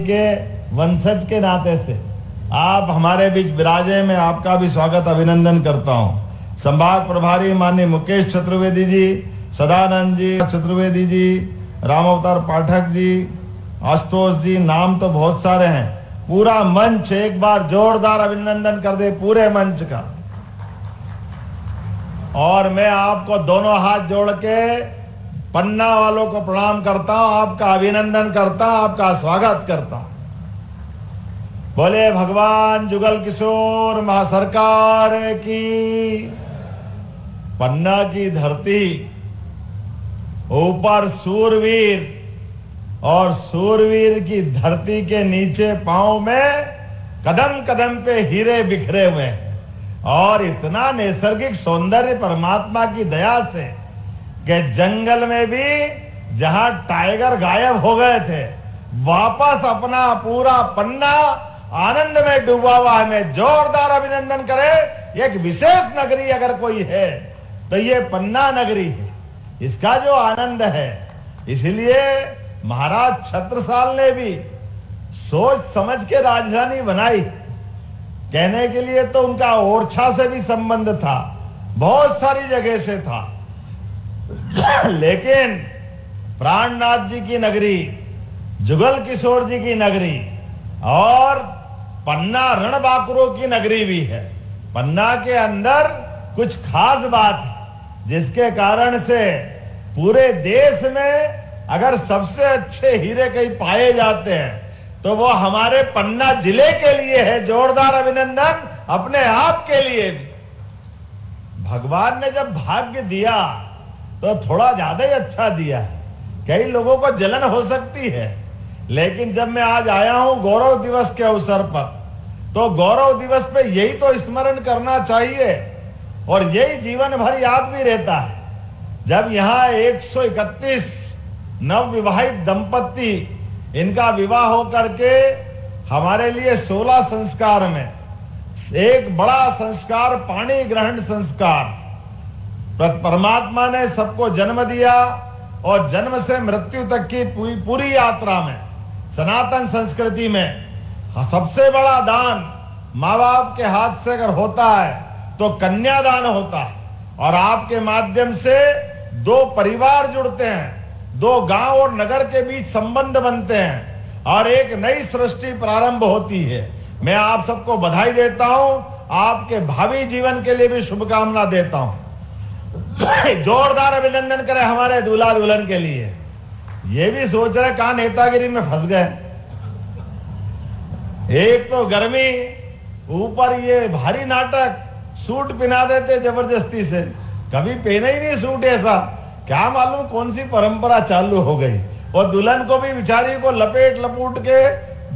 के वंशज के नाते से आप हमारे बीच विराजे, मैं आपका भी स्वागत अभिनंदन करता हूं। संभाग प्रभारी माननीय मुकेश चतुर्वेदी जी, सदानंद जी चतुर्वेदी जी, राम अवतार पाठक जी, आशुतोष जी, नाम तो बहुत सारे हैं। पूरा मंच एक बार जोरदार अभिनंदन कर दे पूरे मंच का। और मैं आपको दोनों हाथ जोड़ के पन्ना वालों को प्रणाम करता हूं, आपका अभिनंदन करता हूं, आपका स्वागत करता हूं। बोले भगवान जुगल किशोर महासरकार की। पन्ना की धरती, ऊपर सूरवीर, और सूरवीर की धरती के नीचे पांव में कदम कदम पे हीरे बिखरे हुए हैं। और इतना नैसर्गिक सौंदर्य परमात्मा की दया से कि जंगल में भी जहां टाइगर गायब हो गए थे, वापस अपना पूरा पन्ना आनंद में डूबा हुआ है। मैं जोरदार अभिनंदन करे। एक विशेष नगरी अगर कोई है तो ये पन्ना नगरी है। इसका जो आनंद है, इसलिए महाराज छत्रसाल ने भी सोच समझ के राजधानी बनाई। कहने के लिए तो उनका ओरछा से भी संबंध था, बहुत सारी जगह से था, लेकिन प्राणनाथ जी की नगरी, जुगल किशोर जी की नगरी और पन्ना रणबांकुरों की नगरी भी है। पन्ना के अंदर कुछ खास बात है, जिसके कारण से पूरे देश में अगर सबसे अच्छे हीरे कहीं पाए जाते हैं तो वो हमारे पन्ना जिले के लिए है। जोरदार अभिनंदन अपने आप के लिए भी। भगवान ने जब भाग्य दिया तो थोड़ा ज्यादा ही अच्छा दिया है। कई लोगों को जलन हो सकती है, लेकिन जब मैं आज आया हूं गौरव दिवस के अवसर पर, तो गौरव दिवस पे यही तो स्मरण करना चाहिए और यही जीवन भर याद भी रहता है। जब यहाँ 131 नवविवाहित दंपत्ति, इनका विवाह होकर के हमारे लिए 16 संस्कार में एक बड़ा संस्कार पाणी ग्रहण संस्कार, परमात्मा ने सबको जन्म दिया और जन्म से मृत्यु तक की पूरी यात्रा में सनातन संस्कृति में सबसे बड़ा दान माँ बाप के हाथ से अगर होता है तो कन्यादान होता है। और आपके माध्यम से दो परिवार जुड़ते हैं, दो गांव और नगर के बीच संबंध बनते हैं और एक नई सृष्टि प्रारंभ होती है। मैं आप सबको बधाई देता हूं, आपके भावी जीवन के लिए भी शुभकामना देता हूं। जोरदार अभिनंदन करें हमारे दूल्हा दुल्हन के लिए। ये भी सोच रहे कहां नेतागिरी में फंस गए। एक तो गर्मी, ऊपर ये भारी नाटक, सूट पहना देते जबरदस्ती से। कभी पहने ही नहीं सूट ऐसा, क्या मालूम कौन सी परंपरा चालू हो गई। और दुल्हन को भी बेचारी को लपेट लपूट के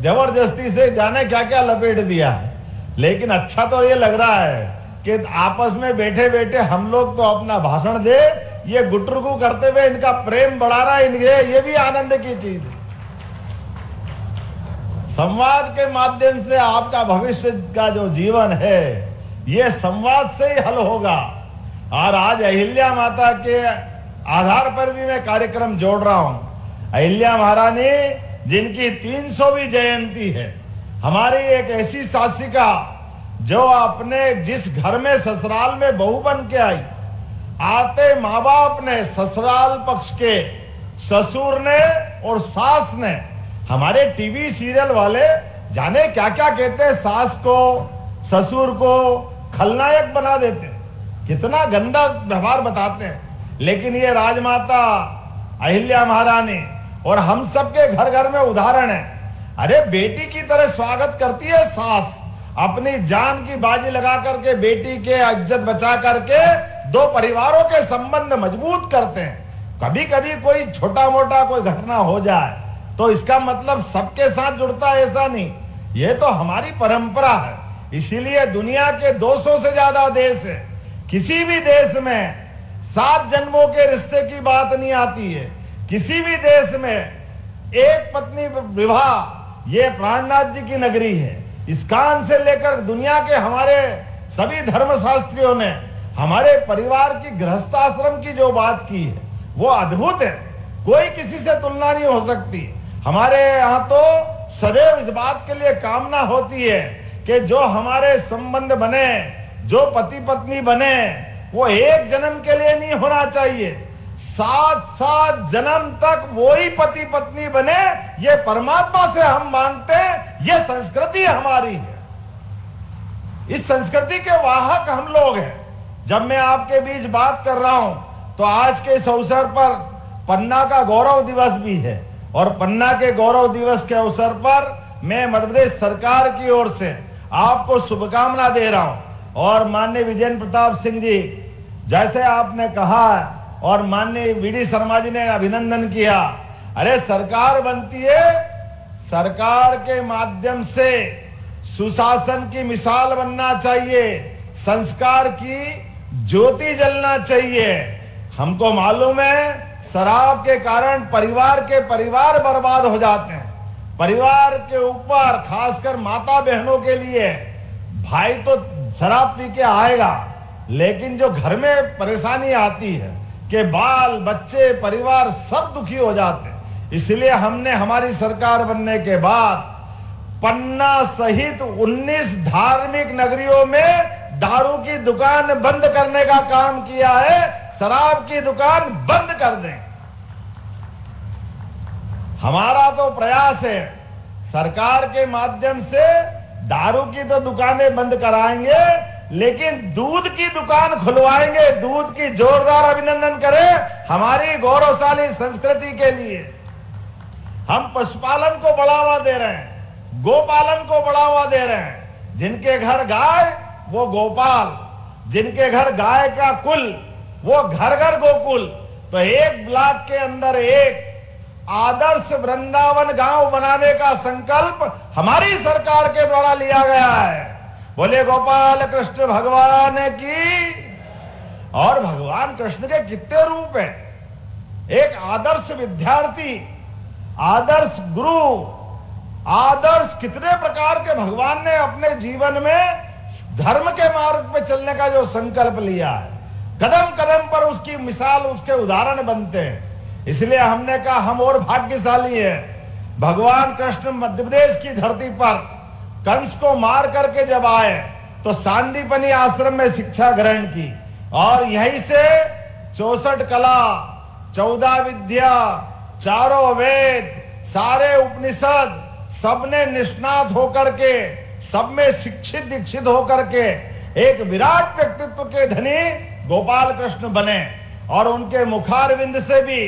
जबरदस्ती से जाने क्या क्या लपेट दिया है। लेकिन अच्छा तो ये लग रहा है कि आपस में बैठे बैठे हम लोग तो अपना भाषण दे, ये गुटरुगु करते हुए इनका प्रेम बढ़ा रहा है। इनके ये भी आनंद की चीज है। संवाद के माध्यम से आपका भविष्य का जो जीवन है, ये संवाद से ही हल होगा। और आज अहिल्या माता के आधार पर भी मैं कार्यक्रम जोड़ रहा हूं। अहिल्या महारानी जिनकी 300वीं जयंती है, हमारी एक ऐसी शासिका जो अपने जिस घर में ससुराल में बहू बन के आई, आते माँ बाप ने, ससुराल पक्ष के ससुर ने और सास ने, हमारे टीवी सीरियल वाले जाने क्या क्या कहते हैं, सास को ससुर को खलनायक बना देते, कितना गंदा व्यवहार बताते हैं। लेकिन ये राजमाता अहिल्या महारानी और हम सबके घर घर में उदाहरण है। अरे बेटी की तरह स्वागत करती है सास, अपनी जान की बाजी लगा करके बेटी के इज्जत बचा करके दो परिवारों के संबंध मजबूत करते हैं। कभी कभी कोई छोटा मोटा कोई घटना हो जाए तो इसका मतलब सबके साथ जुड़ता है, ऐसा नहीं। ये तो हमारी परंपरा है। इसीलिए दुनिया के 200 से ज्यादा देश है, किसी भी देश में 7 जन्मों के रिश्ते की बात नहीं आती है। किसी भी देश में एक पत्नी विवाह, ये प्राणनाथ जी की नगरी है। इस्कान से लेकर दुनिया के हमारे सभी धर्मशास्त्रियों ने हमारे परिवार की गृहस्थाश्रम की जो बात की है वो अद्भुत है, कोई किसी से तुलना नहीं हो सकती। हमारे यहाँ तो सदैव इस बात के लिए कामना होती है कि जो हमारे संबंध बने, जो पति पत्नी बने, वो एक जन्म के लिए नहीं होना चाहिए, 7-7 जन्म तक वो ही पति पत्नी बने, ये परमात्मा से हम मांगते हैं। ये संस्कृति हमारी है, इस संस्कृति के वाहक हम लोग हैं। जब मैं आपके बीच बात कर रहा हूं तो आज के इस अवसर पर पन्ना का गौरव दिवस भी है, और पन्ना के गौरव दिवस के अवसर पर मैं मध्य प्रदेश सरकार की ओर से आपको शुभकामना दे रहा हूं। और माननीय विजेंद्र प्रताप सिंह जी, जैसे आपने कहा और माननीय वीडी शर्मा जी ने अभिनंदन किया, अरे सरकार बनती है, सरकार के माध्यम से सुशासन की मिसाल बनना चाहिए, संस्कार की ज्योति जलना चाहिए। हमको मालूम है शराब के कारण परिवार के परिवार बर्बाद हो जाते हैं। परिवार के ऊपर खासकर माता बहनों के लिए, भाई तो शराब पी के आएगा, लेकिन जो घर में परेशानी आती है कि बाल बच्चे परिवार सब दुखी हो जाते हैं। इसलिए हमने हमारी सरकार बनने के बाद पन्ना सहित 19 धार्मिक नगरियों में दारू की दुकान बंद करने का काम किया है। शराब की दुकान बंद कर दें, हमारा तो प्रयास है। सरकार के माध्यम से दारू की तो दुकानें बंद कराएंगे, लेकिन दूध की दुकान खुलवाएंगे। दूध की जोरदार अभिनंदन करें हमारी गौरवशाली संस्कृति के लिए। हम पशुपालन को बढ़ावा दे रहे हैं, गोपालन को बढ़ावा दे रहे हैं। जिनके घर गाय वो गोपाल, जिनके घर गाय का कुल वो घर घर गोकुल। तो एक ब्लॉक के अंदर एक आदर्श वृंदावन गांव बनाने का संकल्प हमारी सरकार के द्वारा लिया गया है। बोले गोपाल कृष्ण भगवान की। और भगवान कृष्ण के कितने रूप हैं। एक आदर्श विद्यार्थी, आदर्श गुरु, आदर्श कितने प्रकार के भगवान ने अपने जीवन में धर्म के मार्ग पे चलने का जो संकल्प लिया है, कदम कदम पर उसकी मिसाल, उसके उदाहरण बनते हैं। इसलिए हमने कहा हम और भाग्यशाली हैं। भगवान कृष्ण मध्य प्रदेश की धरती पर कंस को मार करके जब आए तो सांदीपनी आश्रम में शिक्षा ग्रहण की, और यहीं से 64 कला, 14 विद्या, चारों वेद, सारे उपनिषद सबने निष्णात होकर के, सब में शिक्षित दीक्षित होकर के एक विराट व्यक्तित्व के धनी गोपाल कृष्ण बने। और उनके मुखारविंद से भी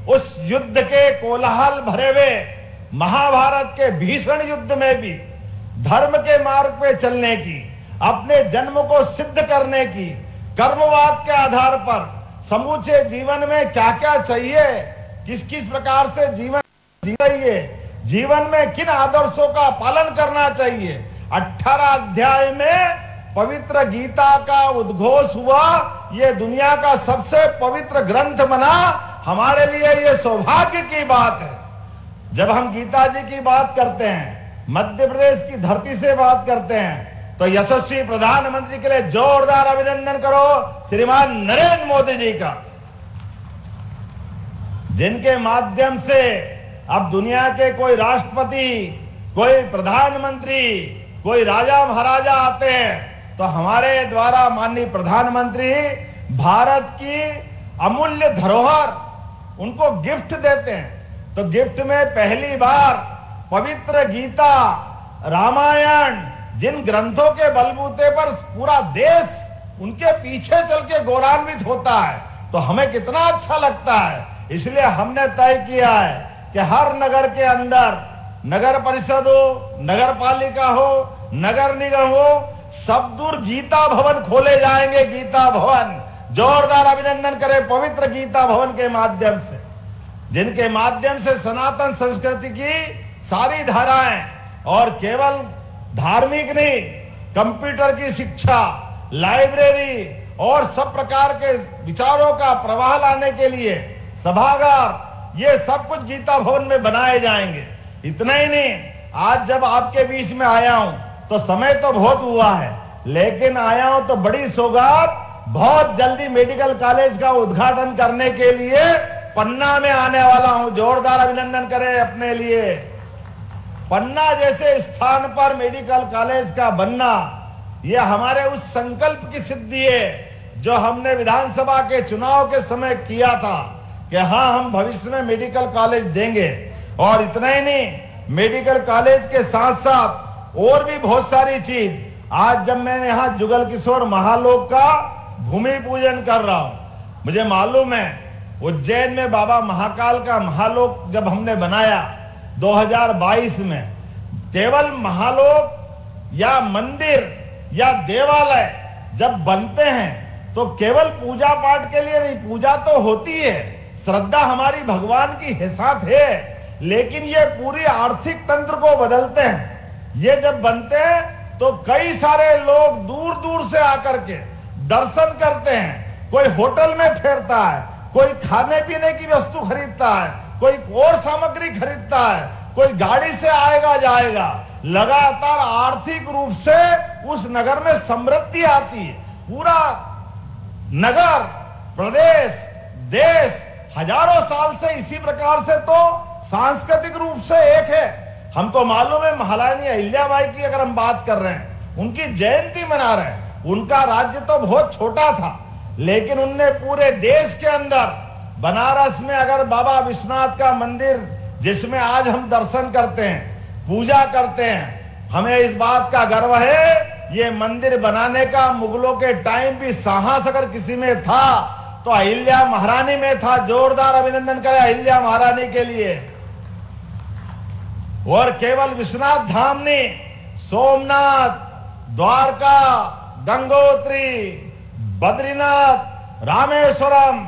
उस युद्ध के कोलाहल भरे हुए महाभारत के भीषण युद्ध में भी धर्म के मार्ग पे चलने की, अपने जन्म को सिद्ध करने की, कर्मवाद के आधार पर समूचे जीवन में क्या क्या चाहिए, किस किस प्रकार से जीवन जिए, जीवन में किन आदर्शों का पालन करना चाहिए। 18 अध्याय में पवित्र गीता का उद्घोष हुआ। ये दुनिया का सबसे पवित्र ग्रंथ बना। हमारे लिए ये सौभाग्य की बात है। जब हम गीता जी की बात करते हैं, मध्य प्रदेश की धरती से बात करते हैं, तो यशस्वी प्रधानमंत्री के लिए जोरदार अभिनंदन करो श्रीमान नरेंद्र मोदी जी का, जिनके माध्यम से अब दुनिया के कोई राष्ट्रपति, कोई प्रधानमंत्री, कोई राजा महाराजा आते हैं तो हमारे द्वारा माननीय प्रधानमंत्री भारत की अमूल्य धरोहर उनको गिफ्ट देते हैं। तो गिफ्ट में पहली बार पवित्र गीता, रामायण, जिन ग्रंथों के बलबूते पर पूरा देश उनके पीछे चल के गौरवान्वित होता है, तो हमें कितना अच्छा लगता है। इसलिए हमने तय किया है कि हर नगर के अंदर नगर परिषद हो, नगर पालिका हो, नगर निगम हो, सब दूर गीता भवन खोले जाएंगे। गीता भवन, जोरदार अभिनंदन करें पवित्र गीता भवन के माध्यम से, जिनके माध्यम से सनातन संस्कृति की सारी धाराएं, और केवल धार्मिक नहीं, कंप्यूटर की शिक्षा, लाइब्रेरी और सब प्रकार के विचारों का प्रवाह लाने के लिए सभागार, ये सब कुछ गीता भवन में बनाए जाएंगे। इतना ही नहीं, आज जब आपके बीच में आया हूं तो समय तो बहुत हुआ है, लेकिन आया हूं तो बड़ी सौगात, बहुत जल्दी मेडिकल कॉलेज का उद्घाटन करने के लिए पन्ना में आने वाला हूं। जोरदार अभिनंदन करें अपने लिए। पन्ना जैसे स्थान पर मेडिकल कॉलेज का बनना, यह हमारे उस संकल्प की सिद्धि है जो हमने विधानसभा के चुनाव के समय किया था कि हाँ, हम भविष्य में मेडिकल कॉलेज देंगे। और इतना ही नहीं, मेडिकल कॉलेज के साथ साथ और भी बहुत सारी चीज। आज जब मैं यहाँ जुगल किशोर महालोक का भूमि पूजन कर रहा हूँ, मुझे मालूम है उज्जैन में बाबा महाकाल का महालोक जब हमने बनाया 2022 में, केवल महालोक या मंदिर या देवालय जब बनते हैं तो केवल पूजा पाठ के लिए नहीं, पूजा तो होती है, श्रद्धा हमारी भगवान की साथ है, लेकिन ये पूरी आर्थिक तंत्र को बदलते हैं। ये जब बनते हैं तो कई सारे लोग दूर दूर से आकर के दर्शन करते हैं। कोई होटल में ठहरता है, कोई खाने पीने की वस्तु खरीदता है, कोई और सामग्री खरीदता है, कोई गाड़ी से आएगा जाएगा। लगातार आर्थिक रूप से उस नगर में समृद्धि आती है। पूरा नगर, प्रदेश, देश हजारों साल से इसी प्रकार से तो सांस्कृतिक रूप से एक है। हमको मालूम है महारानी अहिल्याबाई की अगर हम बात कर रहे हैं, उनकी जयंती मना रहे हैं। उनका राज्य तो बहुत छोटा था, लेकिन उनने पूरे देश के अंदर, बनारस में अगर बाबा विश्वनाथ का मंदिर जिसमें आज हम दर्शन करते हैं, पूजा करते हैं, हमें इस बात का गर्व है ये मंदिर बनाने का मुगलों के टाइम भी साहस अगर किसी में था तो अहिल्या महारानी में था। जोरदार अभिनंदन करें अहिल्या महारानी के लिए। और केवल विश्वनाथ धाम नहीं, सोमनाथ, द्वारका, गंगोत्री, बद्रीनाथ, रामेश्वरम,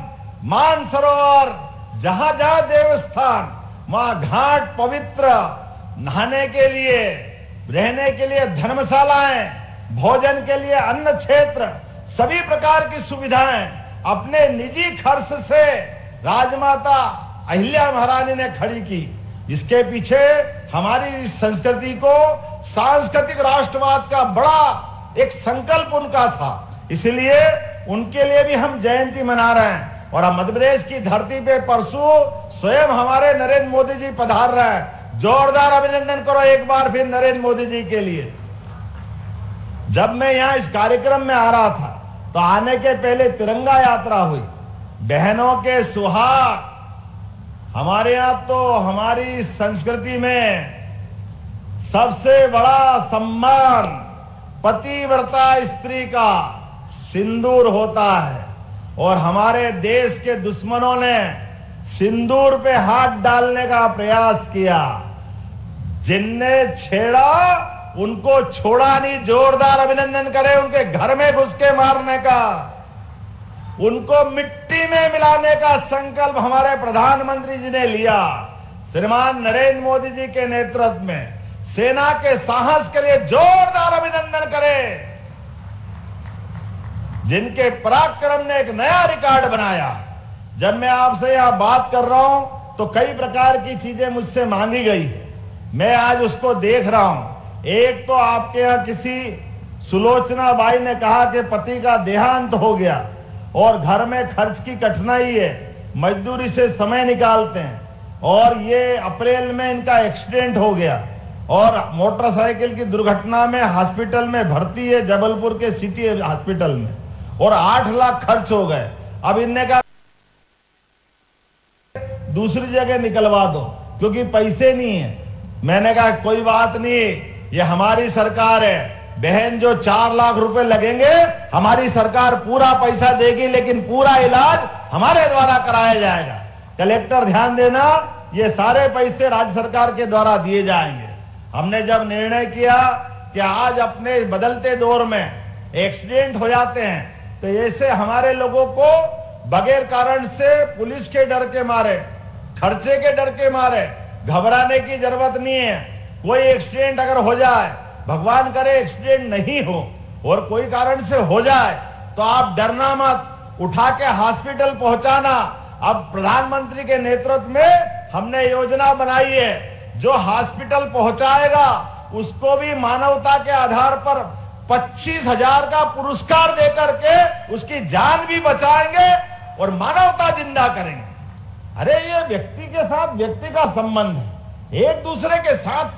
मानसरोवर, जहां जहां देवस्थान, वहां घाट पवित्र, नहाने के लिए, रहने के लिए धर्मशालाएं, भोजन के लिए अन्न क्षेत्र, सभी प्रकार की सुविधाएं अपने निजी खर्च से राजमाता अहिल्या महारानी ने खड़ी की। इसके पीछे हमारी संस्कृति को, सांस्कृतिक राष्ट्रवाद का बड़ा एक संकल्प उनका था, इसलिए उनके लिए भी हम जयंती मना रहे हैं। और मध्य प्रदेश की धरती पे परसों स्वयं हमारे नरेंद्र मोदी जी पधार रहे हैं। जोरदार अभिनंदन करो एक बार फिर नरेंद्र मोदी जी के लिए। जब मैं यहाँ इस कार्यक्रम में आ रहा था तो आने के पहले तिरंगा यात्रा हुई, बहनों के सुहाग। हमारे यहाँ तो हमारी संस्कृति में सबसे बड़ा सम्मान पतिव्रता स्त्री का सिंदूर होता है, और हमारे देश के दुश्मनों ने सिंदूर पे हाथ डालने का प्रयास किया। जिनने छेड़ा उनको छोड़ा नहीं। जोरदार अभिनंदन करें उनके घर में घुस के मारने का, उनको मिट्टी में मिलाने का संकल्प हमारे प्रधानमंत्री जी ने लिया। श्रीमान नरेंद्र मोदी जी के नेतृत्व में सेना के साहस के लिए जोरदार अभिनंदन करें, जिनके पराक्रम ने एक नया रिकॉर्ड बनाया। जब मैं आपसे यहां बात कर रहा हूं तो कई प्रकार की चीजें मुझसे मांगी गई, मैं आज उसको देख रहा हूं। एक तो आपके यहां किसी सुलोचना बाई ने कहा कि पति का देहांत हो गया और घर में खर्च की कठिनाई है, मजदूरी से समय निकालते हैं, और ये अप्रैल में इनका एक्सीडेंट हो गया और मोटरसाइकिल की दुर्घटना में हॉस्पिटल में भर्ती है, जबलपुर के सिटी हॉस्पिटल में, और 8 लाख खर्च हो गए। अब इनने कहा दूसरी जगह निकलवा दो क्योंकि पैसे नहीं है। मैंने कहा कोई बात नहीं, ये हमारी सरकार है, बहन जो 4 लाख रुपए लगेंगे हमारी सरकार पूरा पैसा देगी, लेकिन पूरा इलाज हमारे द्वारा कराया जाएगा। कलेक्टर ध्यान देना, ये सारे पैसे राज्य सरकार के द्वारा दिए जाएंगे। हमने जब निर्णय किया कि आज अपने बदलते दौर में एक्सीडेंट हो जाते हैं तो ऐसे हमारे लोगों को बगैर कारण से पुलिस के डर के मारे, खर्चे के डर के मारे घबराने की जरूरत नहीं है। कोई एक्सीडेंट अगर हो जाए, भगवान करे एक्सीडेंट नहीं हो, और कोई कारण से हो जाए तो आप डरना मत, उठा के हॉस्पिटल पहुंचाना। अब प्रधानमंत्री के नेतृत्व में हमने योजना बनाई है, जो हॉस्पिटल पहुंचाएगा उसको भी मानवता के आधार पर 25,000 का पुरस्कार देकर के उसकी जान भी बचाएंगे और मानवता जिंदा करेंगे। अरे ये व्यक्ति के साथ व्यक्ति का संबंध है, एक दूसरे के साथ